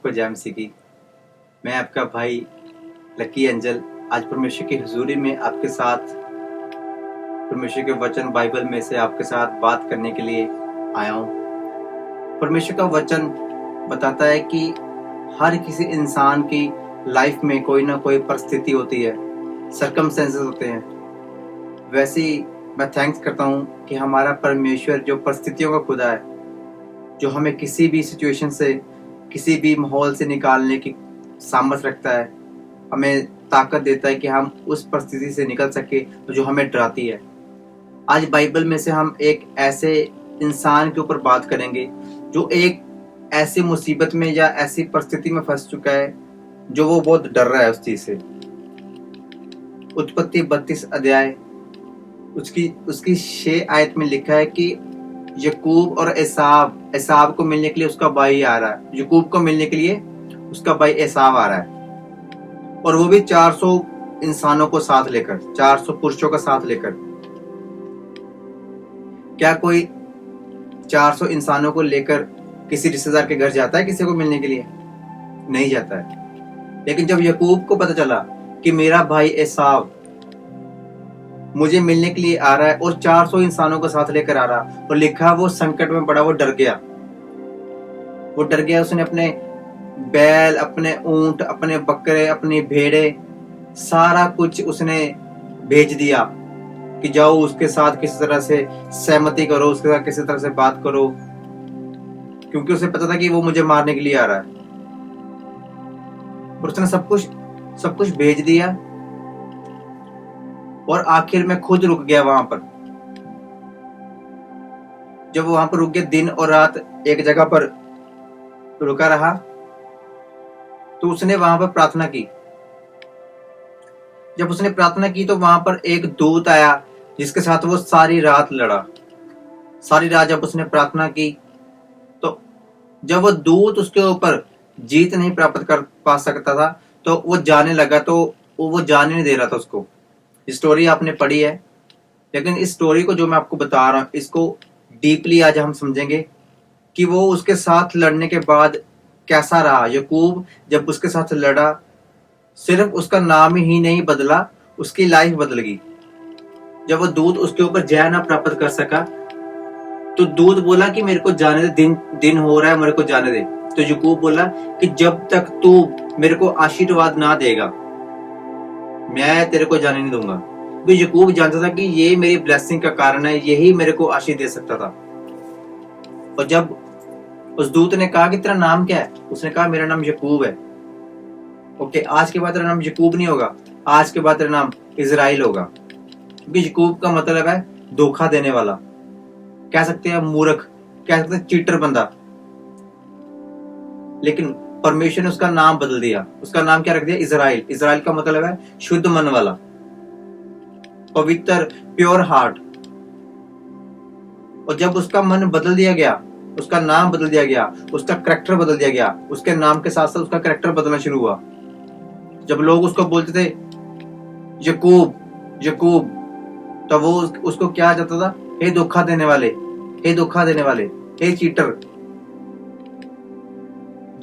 सबको जय मसीह की। मैं आपका भाई लकी एंजल आज परमेश्वर की हुजूरी में आपके साथ परमेश्वर के वचन बाइबल में से आपके साथ बात करने के लिए आया हूँ। परमेश्वर का वचन बताता है कि हर किसी इंसान की लाइफ में कोई ना कोई परिस्थिति होती है, सर्कमस्टेंसेस होते हैं। वैसे ही मैं थैंक्स करता हूँ कि हमारा परमेश्वर जो परिस्थितियों का खुदा है, जो हमें किसी भी सिचुएशन से, किसी भी माहौल से निकालने की सामर्थ रखता है, हमें ताकत देता है कि हम उस परिस्थिति से निकल सके तो जो हमें डराती है। आज बाइबल में से हम एक ऐसे इंसान के ऊपर बात करेंगे जो एक ऐसी मुसीबत में या ऐसी परिस्थिति में फंस चुका है जो वो बहुत डर रहा है उस चीज से। उत्पत्ति 32 अध्याय उसकी 6 आयत में लिखा है कि यकूब और एसाव को मिलने के लिए उसका भाई आ रहा है। यकूब को मिलने के लिए उसका भाई एसाव आ रहा है, और वो भी 400 इंसानों को साथ लेकर, 400 पुरुषों का साथ लेकर। क्या कोई 400 इंसानों को लेकर किसी रिश्तेदार के घर जाता है किसी को मिलने के लिए? नहीं जाता है। लेकिन जब यकूब को पता चला कि मेरा भाई एसाव मुझे मिलने के लिए आ रहा है और 400 इंसानों को साथ लेकर आ रहा, और लिखा वो संकट में पड़ा, वो डर गया। उसने अपने बैल, अपने ऊंट, अपने बकरे, अपनी भेड़े, सारा कुछ उसने भेज दिया कि जाओ उसके साथ किसी तरह से सहमति करो, उसके साथ किसी तरह से बात करो, क्योंकि उसे पता था कि वो मुझे मारने के लिए आ रहा है। और उसने सब कुछ भेज दिया, और आखिर में खुद रुक गया वहां पर। जब वो वहां पर रुक गया, दिन और रात एक जगह पर रुका रहा, तो उसने वहां पर प्रार्थना की। जब उसने प्रार्थना की तो वहां पर एक दूत आया जिसके साथ वो सारी रात लड़ा। सारी रात जब उसने प्रार्थना की तो जब वो दूत उसके ऊपर जीत नहीं प्राप्त कर पा सकता था तो वो जाने लगा, तो वो जाने नहीं दे रहा था उसको। स्टोरी आपने पढ़ी है, लेकिन इस स्टोरी को जो मैं आपको बता रहा हूं, इसको डीपली आज हम समझेंगे कि वो उसके साथ लड़ने के बाद कैसा रहा। यकूब जब उसके साथ लड़ा, सिर्फ उसका नाम ही नहीं बदला, उसकी लाइफ बदल गई। जब वो दूत उसके ऊपर जय ना प्राप्त कर सका तो दूत बोला कि मेरे को जाने दे, दिन हो रहा है, मेरे को जाने दे। तो यकूब बोला कि जब तक तू मेरे को आशीर्वाद ना देगा मैं तेरे को जाने नहीं दूंगा। तो यकूब जानता था कि ये मेरी ब्लेसिंग का कारण है, यही मेरे को आशीष दे सकता था। और जब उस दूत ने कहा कि तेरा नाम क्या है, उसने कहा मेरा नाम यकूब है। ओके, आज के बाद तेरा नाम यकूब नहीं होगा, आज के बाद तेरा नाम इजराइल होगा, क्योंकि यकूब का मतलब है धोखा देने वाला, कह सकते हैं मूर्ख, कह सकते हैं चीटर बंदा। लेकिन परमेश्वर ने उसका नाम बदल दिया। उसका नाम क्या रख दिया? इजराइल। इजराइल का मतलब है शुद्ध मन वाला, पवित्र, प्योर हार्ट। और जब उसका मन बदल दिया गया, उसका नाम बदल दिया गया, उसका करैक्टर बदल दिया गया, उसके नाम के साथ साथ उसका करैक्टर बदलना शुरू हुआ। जब लोग उसको बोलते थे यकूब यकूब, तो वो उसको क्या जाता था? हे धोखा देने वाले, हे धोखा देने वाले, हे चीटर।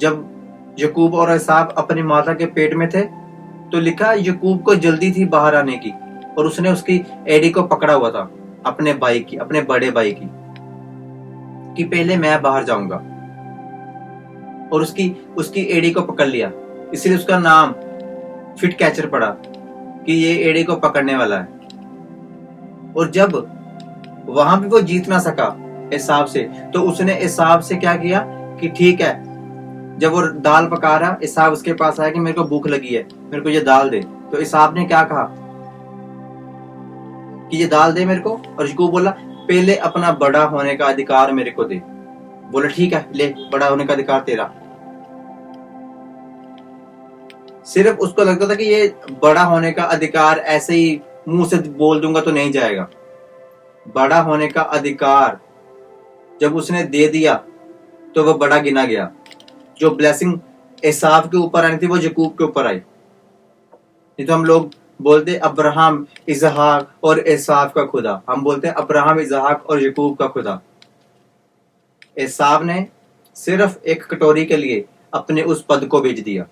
जब यकूब और एसाव अपनी माता के पेट में थे तो लिखा यकूब को जल्दी थी बाहर आने की, और उसने उसकी एड़ी को पकड़ा हुआ था, अपने भाई की, अपने बड़े भाई की, कि पहले मैं बाहर जाऊंगा। और उसकी एड़ी को पकड़ लिया, इसलिए उसका नाम फिट कैचर पड़ा कि ये एड़ी को पकड़ने वाला है। और जब वहां भी वो जीत ना सका एसाव से, तो उसने एसाव से क्या किया कि ठीक है, जब वो दाल पका रहा, एसाव उसके पास आया कि मेरे को भूख लगी है, मेरे को ये दाल दे। तो एसाव ने क्या कहा कि ये दाल दे मेरे को, और यकूब बोला पहले अपना बड़ा होने का अधिकार मेरे को दे। बोला ठीक है, ले, बड़ा होने का अधिकार तेरा। सिर्फ उसको लगता था कि ये बड़ा होने का अधिकार ऐसे ही मुंह से बोल दूंगा तो नहीं जाएगा। बड़ा होने का अधिकार जब उसने दे दिया तो वह बड़ा गिना गया। जो ब्लेसिंग एसाव के ऊपर आनी थी वो यकूब के ऊपर आई। नहीं तो हम लोग बोलते अब्राहम, इसहाक और एसाव का खुदा, हम बोलते हैं अब्राहम, इसहाक और यकूब का खुदा। एसाव ने सिर्फ एक कटोरी के लिए अपने उस पद को बेच दिया।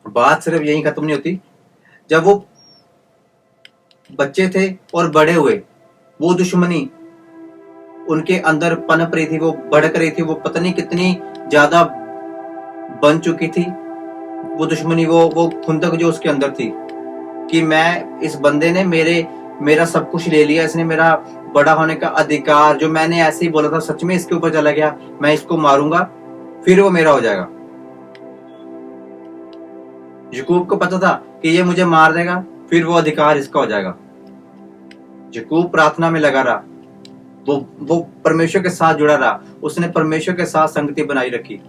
बात सिर्फ यही खत्म नहीं होती। जब वो बच्चे थे और बड़े हुए, वो दुश्मनी उनके अंदर पनप रही थी, वो भड़क रही थी, वो पता नहीं कितनी ज्यादा बन चुकी थी वो दुश्मनी, वो खुंदक जो उसके अंदर थी कि मैं, इस बंदे ने मेरा सब कुछ ले लिया, इसने मेरा बड़ा होने का अधिकार, जो मैंने ऐसे ही बोला था सच में इसके ऊपर चला गया, मैं इसको मारूंगा फिर वो मेरा हो जाएगा। याकूब को पता था कि ये मुझे मार देगा फिर वो अधिकार इसका हो जाएगा। याकूब प्रार्थना में लगा रहा, वो परमेश्वर के साथ जुड़ा रहा, उसने परमेश्वर के साथ संगति बनाई रखी।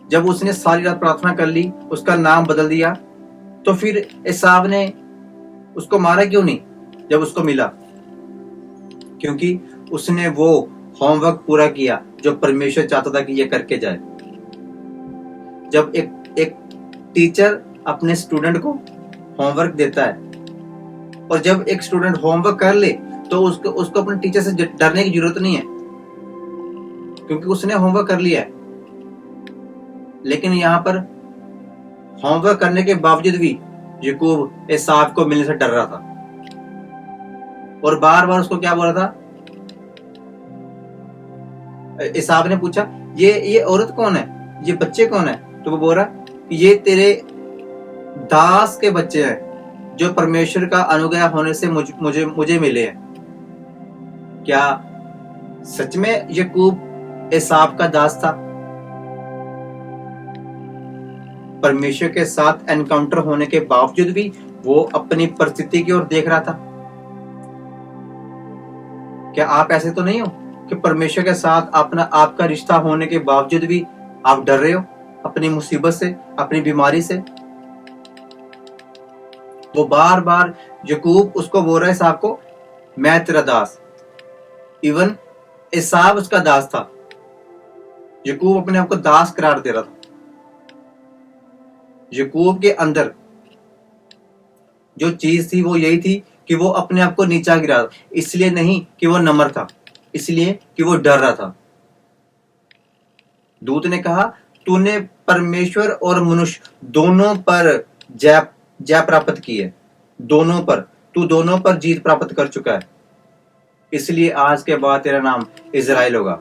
जब उसने सारी रात प्रार्थना कर ली, उसका नाम बदल दिया, तो फिर एसाव ने उसको मारा क्यों नहीं जब उसको मिला? क्योंकि उसने वो होमवर्क पूरा किया जो परमेश्वर चाहता था कि ये करके जाए। जब एक टीचर अपने स्टूडेंट को होमवर्क देता है, और जब एक स्टूडेंट होमवर्क कर ले तो उसको अपने टीचर से डरने की जरूरत नहीं है, क्योंकि उसने होमवर्क कर लिया है। लेकिन यहाँ पर होमवर्क करने के बावजूद भी याकूब एसाव को मिलने से डर रहा था, और बार बार उसको क्या बोल रहा था? एसाव ने पूछा, ये औरत कौन है, ये बच्चे कौन है? तो वो बोल रहा, ये तेरे दास के बच्चे हैं जो परमेश्वर का अनुग्रह होने से मुझे मिले हैं। क्या सच में याकूब एसाव का दास था? परमेश्वर के साथ एनकाउंटर होने के बावजूद भी वो अपनी परिस्थिति की ओर देख रहा था। क्या आप ऐसे तो नहीं हो कि परमेश्वर के साथ आपका रिश्ता होने के बावजूद भी आप डर रहे हो अपनी मुसीबत से, अपनी बीमारी से? वो बार बार याकूब उसको बोल रहा है एसाव को, मैं तेरा दास। इवन एसाव उसका दास था, याकूब अपने आप को दास करार दे रहा था। याकूब के अंदर जो चीज थी वो यही थी कि वो अपने आप को नीचा गिरा, इसलिए नहीं कि वो नम्र था, इसलिए कि वो डर रहा था। दूत ने कहा, तूने परमेश्वर और मनुष्य दोनों पर जय प्राप्त की है, दोनों पर तू दोनों पर जीत प्राप्त कर चुका है, इसलिए आज के बाद तेरा नाम इजराइल होगा।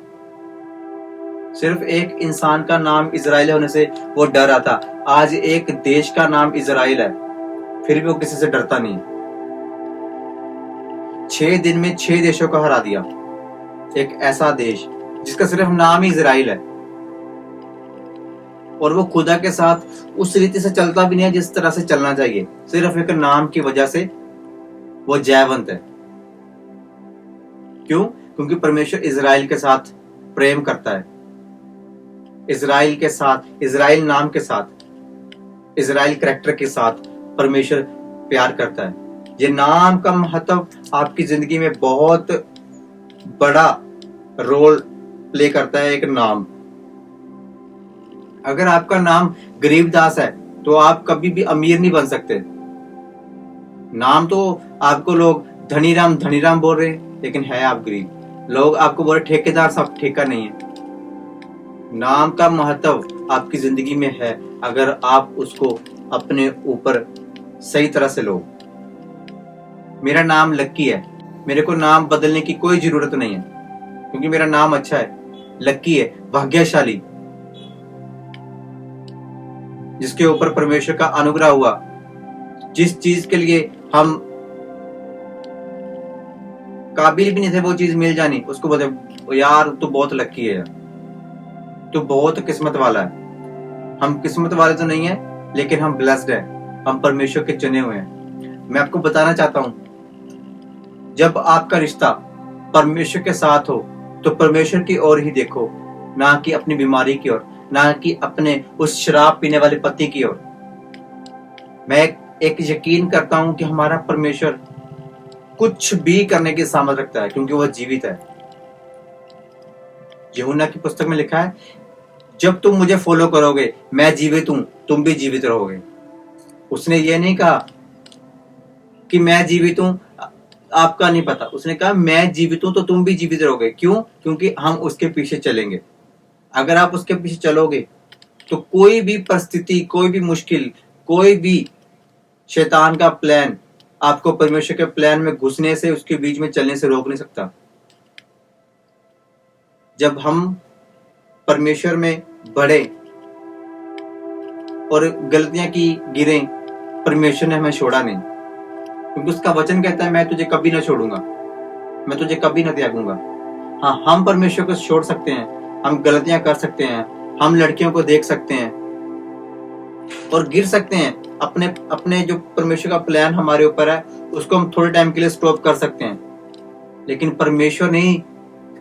सिर्फ एक इंसान का नाम इजराइल होने से वो डर रहा था, आज एक देश का नाम इजराइल है फिर भी वो किसी से डरता नहीं। 6 दिन में 6 देशों को हरा दिया, एक ऐसा देश जिसका सिर्फ नाम ही इजराइल है, और वो खुदा के साथ उस रीति से चलता भी नहीं है जिस तरह से चलना चाहिए, सिर्फ एक नाम की वजह से वो जयवंत है। क्यों? क्योंकि परमेश्वर इजराइल के साथ प्रेम करता है, इजराइल के साथ, इजराइल नाम के साथ, इजराइल कैरेक्टर के साथ परमेश्वर प्यार करता है। ये नाम का महत्व आपकी जिंदगी में बहुत बड़ा रोल प्ले करता है। एक नाम, अगर आपका नाम गरीबदास है तो आप कभी भी अमीर नहीं बन सकते। नाम तो आपको लोग धनीराम बोल रहे हैं, लेकिन है आप गरीब। लोग आपको बोल रहे ठेकेदार साहब, ठेका नहीं है। नाम का महत्व आपकी जिंदगी में है अगर आप उसको अपने ऊपर सही तरह से लो। मेरा नाम लक्की है, मेरे को नाम बदलने की कोई जरूरत नहीं है, क्योंकि मेरा नाम अच्छा है, लक्की है, भाग्यशाली, जिसके ऊपर परमेश्वर का अनुग्रह हुआ। जिस चीज के लिए हम काबिल भी नहीं थे वो चीज मिल जानी, उसको बोलते यार तू बहुत लक्की है, तू बहुत किस्मत वाला है। हम किस्मत वाले तो नहीं है, लेकिन हम ब्लेस्ड है, हम परमेश्वर के चुने हुए हैं। मैं आपको बताना चाहता हूं, जब आपका रिश्ता परमेश्वर के साथ हो तो परमेश्वर की ओर ही देखो, ना कि अपनी बीमारी की ओर, ना कि अपने उस शराब पीने वाले पति की ओर। मैं एक यकीन करता हूं कि हमारा परमेश्वर कुछ भी करने की सामर्थ रखता है, क्योंकि वह जीवित है। यूहन्ना की पुस्तक में लिखा है, जब तुम मुझे फॉलो करोगे मैं जीवित हूं, तुम भी जीवित रहोगे। उसने ये नहीं कहा कि मैं जीवित हूं आपका नहीं पता, उसने कहा मैं जीवित हूं तो तुम भी जीवित रहोगे। क्यों? क्योंकि हम उसके पीछे चलेंगे। अगर आप उसके पीछे चलोगे तो कोई भी परिस्थिति, कोई भी मुश्किल, कोई भी शैतान का प्लान आपको परमेश्वर के प्लान में घुसने से, उसके बीच में चलने से रोक नहीं सकता। जब हम परमेश्वर में बढ़े और गलतियां की गिरे, परमेश्वर ने हमें छोड़ा नहीं, क्योंकि उसका वचन कहता है मैं तुझे कभी ना छोड़ूंगा, मैं तुझे कभी ना त्यागूंगा। हाँ, हम परमेश्वर को छोड़ सकते हैं, हम गलतियां कर सकते हैं, हम लड़कियों को देख सकते हैं और गिर सकते हैं। अपने अपने जो परमेश्वर का प्लान हमारे ऊपर है उसको हम थोड़े टाइम के लिए स्टॉप कर सकते हैं, लेकिन परमेश्वर नहीं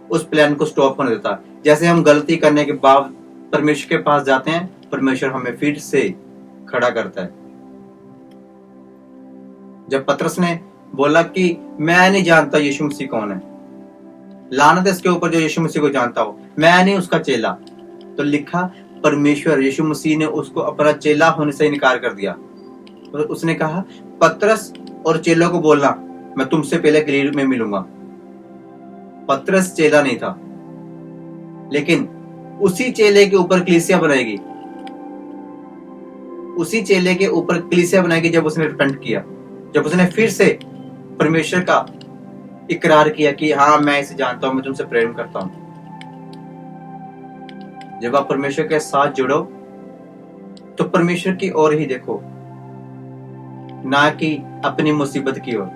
उस प्लान को स्टॉप होने देता। जैसे हम गलती करने के बाद परमेश्वर के पास जाते हैं, परमेश्वर हमें फिर से खड़ा करता है। जब पतरस ने बोला कि मैं नहीं जानता यीशु मसीह कौन है, लानत है इसके ऊपर जो यीशु मसीह को जानता हो, मैं नहीं उसका चेला, तो लिखा परमेश्वर यीशु मसीह ने उसको अपना चेला होने से इनकार कर दिया। तो उसने कहा पतरस और चेलों को बोलना मैं तुमसे पहले गलील में मिलूंगा। पतरस चेला नहीं था, लेकिन उसी चेले के ऊपर कलीसिया बनाएगी, उसी चेले के ऊपर कलीसिया बनाएगी जब उसने रिपेंट किया, जब उसने फिर से परमेश्वर का इकरार किया कि हाँ मैं इसे जानता हूं, मैं तुमसे प्रेम करता हूं। जब आप परमेश्वर के साथ जुड़ो तो परमेश्वर की ओर ही देखो, ना कि अपनी मुसीबत की ओर।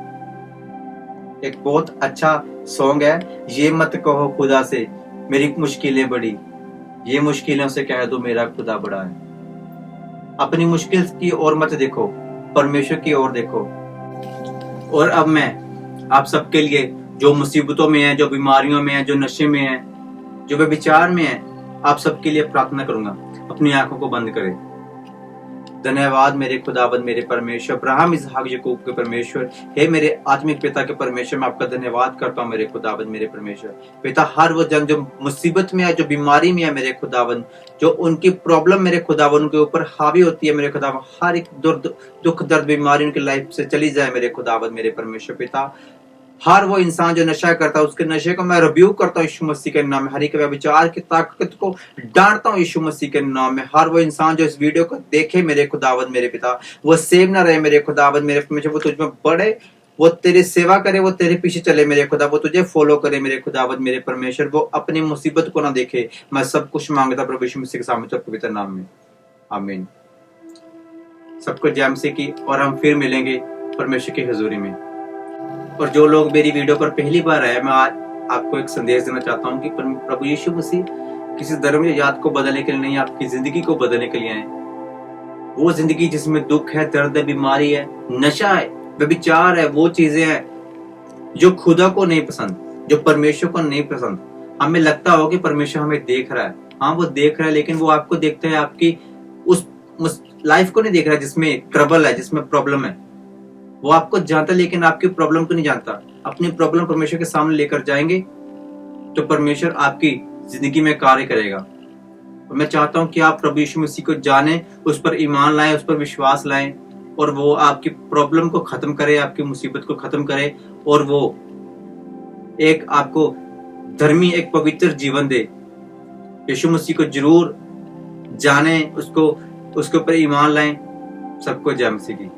एक बहुत अच्छा सॉन्ग है, ये मत कहो खुदा से मेरी मुश्किलें बड़ी, ये मुश्किलों से कह दो मेरा खुदा बड़ा है। अपनी मुश्किल की ओर मत देखो, परमेश्वर की ओर देखो। और अब मैं आप सबके लिए जो मुसीबतों में है, जो बीमारियों में है, जो नशे में है, जो व्यभिचार में है, आप सबके लिए प्रार्थना करूंगा। अपनी आंखों को बंद करें। धन्यवाद मेरे खुदावंद, मेरे परमेश्वर, अब्राहम इसहाक याकूब के परमेश्वर, हे मेरे आत्मिक पिता के परमेश्वर, मैं आपका धन्यवाद करता हूँ मेरे खुदावंद, मेरे परमेश्वर। पिता, हर वो जन जो मुसीबत में है, जो बीमारी में है मेरे खुदावंद, जो उनकी प्रॉब्लम मेरे खुदावंद उनके ऊपर हावी होती है मेरे खुदावंद, हर एक दुख दर्द बीमारी उनकी लाइफ से चली जाए मेरे खुदावंद, मेरे परमेश्वर। पिता, हर वो इंसान जो नशा करता है उसके नशे को मैं रिब्यूक करता हूँ यीशु मसीह के नाम में। हर एक व्यभिचार की ताकत को डांटता हूँ यीशु मसीह के नाम में। हर वो इंसान जो इस वीडियो को देखे मेरे खुदावंद मेरे पिता, वो सेव ना रहे मेरे खुदावंद मेरे परमेश्वर, वो तुझ में बढ़े, वो तेरी सेवा करे, वो तेरे पीछे चले मेरे खुदा, वो तुझे फॉलो करे मेरे खुदावंद मेरे परमेश्वर, वो अपनी मुसीबत को ना देखे। मैं सब कुछ मांगता प्रभु यीशु मसीह के सामने पवित्र नाम में, आमीन। सबको जय मसीह की, और हम फिर मिलेंगे परमेश्वर की हजूरी में। और जो लोग मेरी वीडियो पर पहली बार आए, मैं आज आपको एक संदेश देना चाहता हूँ कि प्रभु यीशु मसीह किसी धर्म या जात को बदलने के लिए नहीं, आपकी जिंदगी को बदलने के लिए आए। वो जिंदगी जिसमें दुख है, दर्द है, बीमारी है, नशा है, व्यभिचार है, वो चीजें हैं जो खुदा को नहीं पसंद, जो परमेश्वर को नहीं पसंद। हमें लगता हो कि परमेश्वर हमें देख रहा है, हाँ वो देख रहा है, लेकिन वो आपको देखता है, आपकी उस लाइफ को नहीं देख रहा है जिसमें ट्रबल है, जिसमें प्रॉब्लम है। वो आपको जानता है लेकिन आपकी प्रॉब्लम को नहीं जानता। अपनी प्रॉब्लम परमेश्वर के सामने लेकर जाएंगे तो परमेश्वर आपकी जिंदगी में कार्य करेगा। और मैं चाहता हूं कि आप प्रभु यीशु मसीह को जाने, उस पर ईमान लाएं, उस पर विश्वास लाएं, और वो आपकी प्रॉब्लम को खत्म करे, आपकी मुसीबत को खत्म करे, और वो एक आपको धर्मी, एक पवित्र जीवन दे। यीशु मसीह को जरूर जाने, उसको उसके ऊपर ईमान लाएं। सबको जय मसीह की।